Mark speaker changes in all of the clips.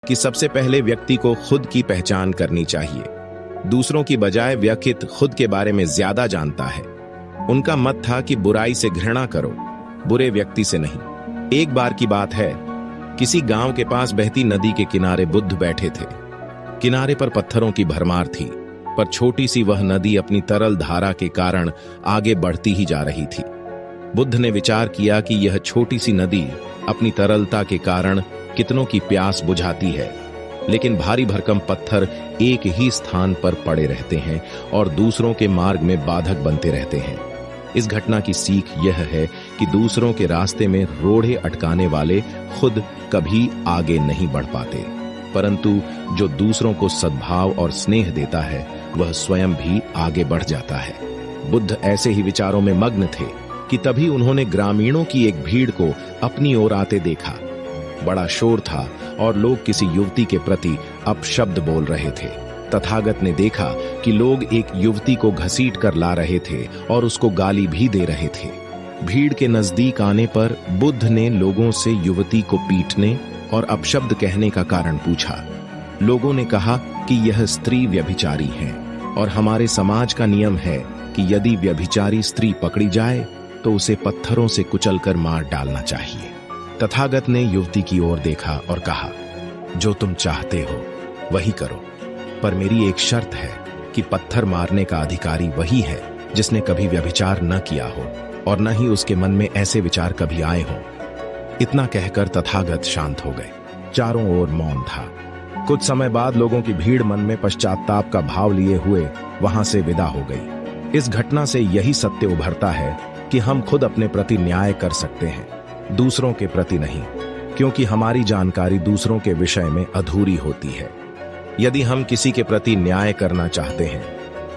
Speaker 1: कि सबसे पहले व्यक्ति को खुद की पहचान करनी चाहिए। दूसरों की बजाय व्यक्ति खुद के बारे में ज्यादा जानता है। उनका मत था कि बुराई से घृणा करो, बुरे व्यक्ति से नहीं। एक बार की बात है, किसी गांव के पास बहती नदी के किनारे बुद्ध बैठे थे। किनारे पर पत्थरों की भरमार थी, पर छोटी सी वह नदी अपनी तरल धारा के कारण आगे बढ़ती ही जा रही थी। बुद्ध ने विचार किया कि यह छोटी सी नदी अपनी तरलता के कारण कितनों की प्यास बुझाती है, लेकिन भारी भरकम पत्थर एक ही स्थान पर पड़े रहते हैं और दूसरों के मार्ग में बाधक बनते रहते हैं। इस घटना की सीख यह है कि दूसरों के रास्ते में रोड़े अटकाने वाले खुद कभी आगे नहीं बढ़ पाते, परंतु जो दूसरों को सद्भाव और स्नेह देता है वह स्वयं भी आगे बढ़ जाता है। बुद्ध ऐसे ही विचारों में मग्न थे कि तभी उन्होंने ग्रामीणों की एक भीड़ को अपनी ओर आते देखा। बड़ा शोर था और लोग किसी युवती के प्रति अपशब्द बोल रहे थे। तथागत ने देखा कि लोग एक युवती को घसीट कर ला रहे थे और उसको गाली भी दे रहे थे। भीड़ के नजदीक आने पर बुद्ध ने लोगों से युवती को पीटने और अपशब्द कहने का कारण पूछा। लोगों ने कहा कि यह स्त्री व्यभिचारी है और हमारे समाज का नियम है कि यदि व्यभिचारी स्त्री पकड़ी जाए तो उसे पत्थरों से कुचलकर मार डालना चाहिए। तथागत ने युवती की ओर देखा और कहा, जो तुम चाहते हो वही करो, पर मेरी एक शर्त है कि पत्थर मारने का अधिकारी वही है जिसने कभी व्यभिचार न किया हो और न ही उसके मन में ऐसे विचार कभी आए हों। इतना कहकर तथागत शांत हो गए। चारों ओर मौन था। कुछ समय बाद लोगों की भीड़ मन में पश्चाताप का भाव लिए हुए वहां से विदा हो गई। इस घटना से यही सत्य उभरता है कि हम खुद अपने प्रति न्याय कर सकते हैं, दूसरों के प्रति नहीं, क्योंकि हमारी जानकारी दूसरों के विषय में अधूरी होती है। यदि हम किसी के प्रति न्याय करना चाहते हैं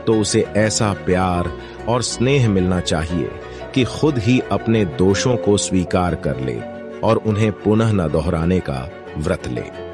Speaker 1: तो उसे ऐसा प्यार और स्नेह मिलना चाहिए कि खुद ही अपने दोषों को स्वीकार कर ले और उन्हें पुनः न दोहराने का व्रत ले।